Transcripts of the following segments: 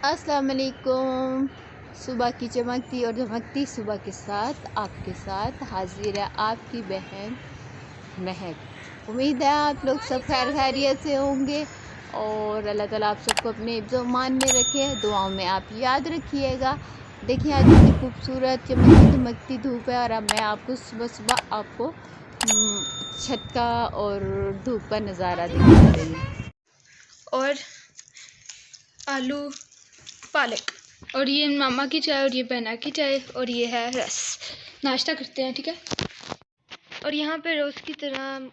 अस्सलाम वालेकुम। सुबह की चमकती और धमकती सुबह के साथ आपके साथ हाजिर है आपकी बहन महक। उम्मीद है आप लोग सब खैर खैरियत से होंगे और अल्लाह ताला आप सबको अपने ईमान में रखे। दुआओं में आप याद रखिएगा। देखिए आज कितनी खूबसूरत चमकती धमकती धूप है और अब मैं आपको सुबह सुबह आपको छत का और धूप का नज़ारा दिखा रही हूँ। और आलू पालक और ये मामा की चाय और ये बहना की चाय और ये है रस। नाश्ता करते हैं, ठीक है। और यहाँ पे रोज़ की तरह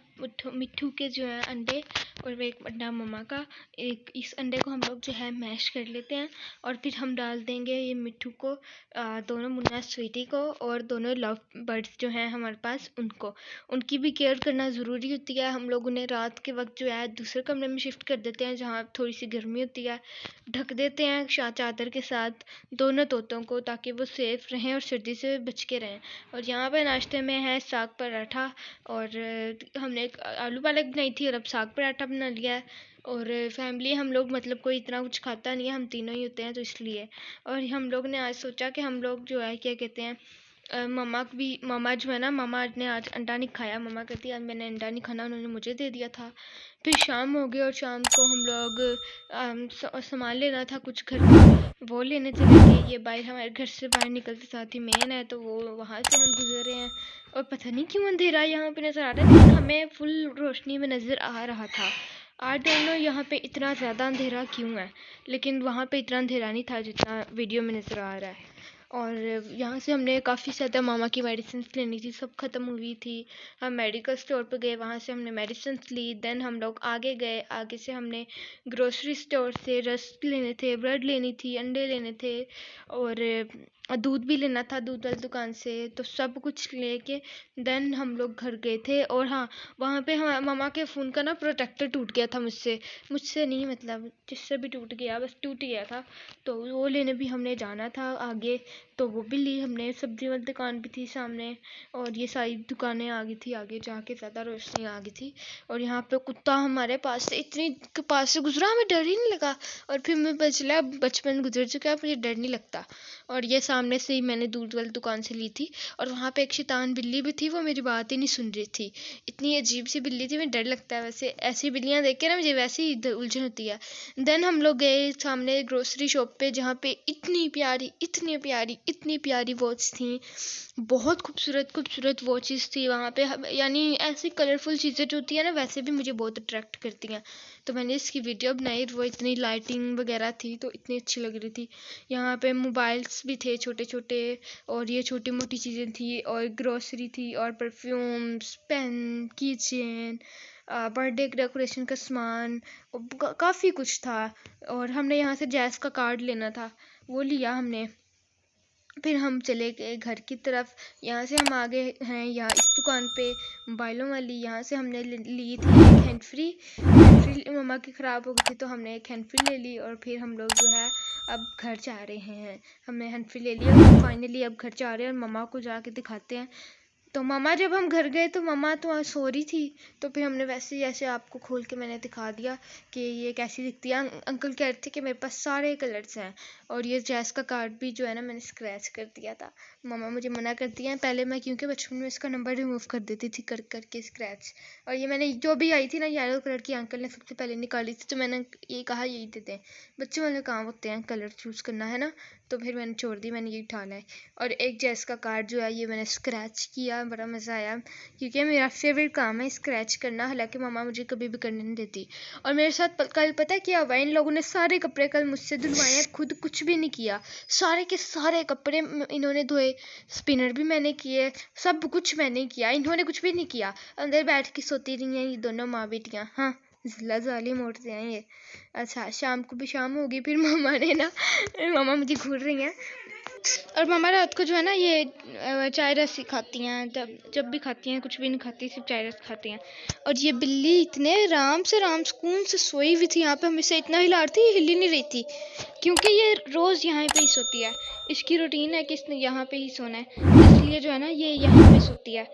मिट्ठू के जो है अंडे और एक अंडा मम्मा का, एक इस अंडे को हम लोग जो है मैश कर लेते हैं और फिर हम डाल देंगे ये मिट्ठू को, दोनों मुन्ना स्वीटी को और दोनों लव बर्ड्स जो हैं हमारे पास उनको, उनकी भी केयर करना ज़रूरी होती है। हम लोग उन्हें रात के वक्त जो है दूसरे कमरे में शिफ्ट कर देते हैं जहाँ थोड़ी सी गर्मी होती है, ढक देते हैं चादर के साथ दोनों तोतों को ताकि वो सेफ रहें और सर्दी से बच के रहें। और यहाँ पे नाश्ते में है साग पराठा और हमने एक आलू पालक बनाई थी और अब साग पराठा बना लिया है। और फैमिली हम लोग मतलब कोई इतना कुछ खाता नहीं है, हम तीनों ही होते हैं तो इसलिए। और हम लोग ने आज सोचा कि हम लोग जो है क्या कहते हैं, मामा जो है ना, मामा ने आज अंडा नहीं खाया। मामा कहती है आज मैंने अंडा नहीं खाना, उन्होंने मुझे दे दिया था। फिर शाम हो गई और शाम को हम लोग सामान लेना था कुछ घर का, वो लेने चले गए। ये बाहर हमारे घर से बाहर निकलते साथ ही मेन है तो वो वहाँ से हम गुजर रहे हैं और पता नहीं क्यों अंधेरा यहाँ पे नज़र आ रहा है, लेकिन हमें फुल रोशनी में नज़र आ रहा था। आई डोंट नो यहाँ पे इतना ज़्यादा अंधेरा क्यों है, लेकिन वहाँ पे इतना अंधेरा नहीं था जितना वीडियो में नज़र आ रहा है। और यहाँ से हमने काफ़ी ज़्यादा मामा की मेडिसिन लेनी थी, सब ख़त्म हुई थी। हम मेडिकल स्टोर पर गए, वहाँ से हमने मेडिसिन ली। देन हम लोग आगे गए, आगे से हमने ग्रोसरी स्टोर से रस लेने थे, ब्रेड लेनी थी, अंडे लेने थे और दूध भी लेना था दूध वाली दुकान से। तो सब कुछ लेके देन हम लोग घर गए थे। और हाँ, वहाँ पे हमारे मामा के फ़ोन का ना प्रोटेक्टर टूट गया था, मुझसे नहीं, मतलब जिससे भी टूट गया, बस टूट गया था। तो वो लेने भी हमने जाना था आगे, तो वो भी ली हमने। सब्जी वाली दुकान भी थी सामने और ये सारी दुकानें आ गई थी आगे जाके, ज़्यादा रोशनी आ गई थी। और यहाँ पे कुत्ता हमारे पास से इतनी पास से गुजरा, हमें डर ही नहीं लगा। और फिर मैं बचला, बचपन गुजर चुका है, मुझे डर नहीं लगता। और ये सामने से ही मैंने दूध वाली दुकान से ली थी। और वहाँ पे एक शैतान बिल्ली भी थी, वो मेरी बात ही नहीं सुन रही थी। इतनी अजीब सी बिल्ली थी, मुझे डर लगता है वैसे ऐसी बिल्लियाँ देख के ना, मुझे वैसे ही उलझन होती है। देन हम लोग गए सामने ग्रोसरी शॉप पे, जहाँ पे इतनी प्यारी इतनी प्यारी इतनी प्यारी वॉच थी, बहुत खूबसूरत खूबसूरत वॉचेस थी वहाँ पे। यानी ऐसी कलरफुल चीज़ें जो होती है ना, वैसे भी मुझे बहुत अट्रैक्ट करती हैं। तो मैंने इसकी वीडियो बनाई, वो इतनी लाइटिंग वगैरह थी तो इतनी अच्छी लग रही थी। यहाँ पे मोबाइल्स भी थे छोटे छोटे और ये छोटी मोटी चीज़ें थी और ग्रोसरी थी और परफ्यूम्स, पेन, की चेन, बर्थडे डेकोरेशन का सामान, काफ़ी कुछ था। और हमने यहाँ से जैस का कार्ड लेना था, वो लिया हमने। फिर हम चले गए घर की तरफ। यहाँ से हम आगे हैं यहाँ इस दुकान पे मोबाइलों वाली, यहाँ से हमने ली थी एक हैंड फ्री मम्मा की ख़राब हो गई थी तो हमने एक हैंड फ्री ले ली। और फिर हम लोग जो है अब घर जा रहे हैं, हमने हैंड फ्री ले लिया और फाइनली अब घर जा रहे हैं और मम्मा को जाके दिखाते हैं। तो मम्मा, जब हम घर गए तो मम्मा तो आज सो रही थी, तो फिर हमने वैसे ही ऐसे आपको खोल के मैंने दिखा दिया कि ये कैसी दिखती है। अंकल कह रहे थे कि मेरे पास सारे कलर्स हैं। और ये जैस का कार्ड भी जो है ना, मैंने स्क्रैच कर दिया था। मम्मा मुझे मना करती हैं पहले, मैं क्योंकि बचपन में इसका नंबर रिमूव कर देती थी कर करके स्क्रैच। और ये मैंने जो भी आई थी ना येलो कलर की, अंकल ने सबसे पहले निकाली थी, तो मैंने ये कहा यही देते हैं, बच्चों वाले काम होते हैं कलर चूज़ करना, है ना। तो फिर मैंने छोड़ दी, मैंने यही उठाना है। और एक जैस का कार्ड जो है ये मैंने स्क्रैच किया, बड़ा मज़ा आया क्योंकि मेरा फेवरेट काम है स्क्रैच करना, हालांकि मम्मा मुझे कभी भी करने नहीं देती। और मेरे साथ कल पता है क्या हुआ, इन लोगों ने सारे कपड़े कल मुझसे धुलवाए हैं, खुद कुछ भी नहीं किया। सारे के सारे कपड़े इन्होंने धोए, स्पिनर भी मैंने किए, सब कुछ मैंने किया, इन्होंने कुछ भी नहीं किया। अंदर बैठ के सोती रही हैं ये दोनों माँ बेटियाँ। हाँ, जिला जालिम औरतें हैं ये। अच्छा, शाम को भी शाम होगी, फिर मामा ने ना, मामा मुझे घूर रही हैं। और मामा रात को जो है ना ये चाय रस ही खाती हैं, जब भी खाती हैं, कुछ भी नहीं खाती, सिर्फ चाय रस खाती हैं। और ये बिल्ली इतने राम सुकून से सोई हुई थी यहाँ पे, हमें से इतना हिला रही थी, ये हिली नहीं रही थी क्योंकि ये रोज़ यहाँ पे ही सोती है। इसकी रूटीन है कि इसने यहाँ पे ही सोना है, इसलिए जो है ना ये यहाँ पे सोती है।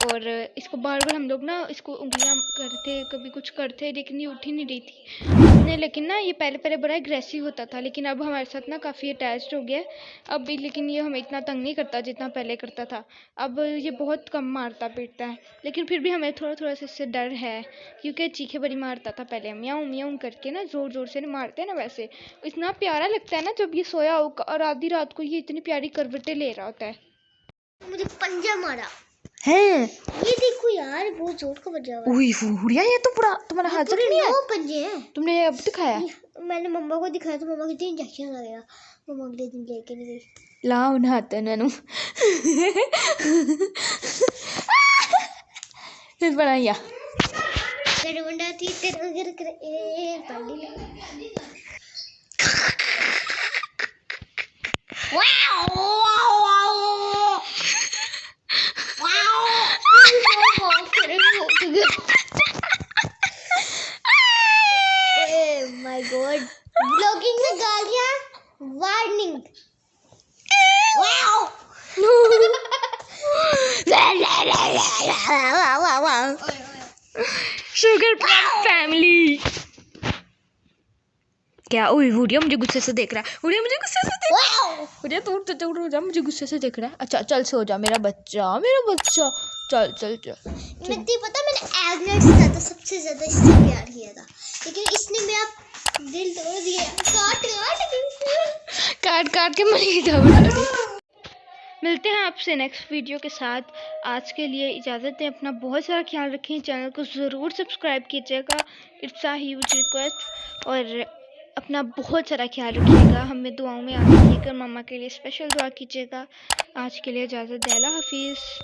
और इसको बार बार हम लोग ना इसको उंगलियां करते, कभी कुछ करते, लेकिन ये उठ ही नहीं रही थी हमने। लेकिन ना ये पहले पहले बड़ा एग्रेसिव होता था, लेकिन अब हमारे साथ ना काफ़ी अटैच्ड हो गया है अब भी। लेकिन ये हमें इतना तंग नहीं करता जितना पहले करता था। अब ये बहुत कम मारता पीटता है, लेकिन फिर भी हमें थोड़ा थोड़ा सा इससे डर है, क्योंकि चीखे बड़ी मारता था पहले, म्याऊं म्याऊं करके ना, जोर जोर से नहीं मारते ना वैसे। इतना प्यारा लगता है ना जब ये सोया होगा और आधी रात को ये इतनी प्यारी करवटें ले रहा होता है। मुझे पंजा मारा है ये देखो यार, बहुत जोर का बजा हुआ है। उई हुड़िया, ये तो पूरा तुम्हारा हाथ जख्मी है। 9 पंजे हैं। तुमने ये अब दिखाया? मैंने मम्मा को दिखाया तो मम्मा कहती इंजेक्शन लगेगा, मम्मा अगले दिन लेके नहीं गई। ला उन हाथों नैनू फिर बनाया करवंडा थी कर ए पाली माय गॉड, ब्लॉगिंग में गालियां, वार्निंग। Sugar plum family. क्या? ओए हुड़िया मुझे गुस्से से देख रहा है, हुड़िया मुझे गुस्से से देख रहा है। हुड़िया तू उठ जा, मुझे गुस्से से देख रहा है। अच्छा चल सो जा मेरा बच्चा, मेरा बच्चा, चल चल चल। नती पता मैंने एग्नेट से ज्यादा सबसे ज्यादा इससे प्यार किया था, लेकिन इसने मेरा दिल तोड़ दिया। काट काट के मरी था। मिलते हैं आपसे नेक्स्ट वीडियो के साथ। आज के लिए इजाज़त दें, अपना बहुत सारा ख्याल रखें, चैनल को ज़रूर सब्सक्राइब कीजिएगा, इट्स अ ह्यूज रिक्वेस्ट। और अपना बहुत सारा ख्याल रखिएगा, हमें दुआओं में याद रखिएगा, मम्मा के लिए स्पेशल दुआ कीजिएगा। आज के लिए इजाज़त दें, अल्लाह हाफिज़।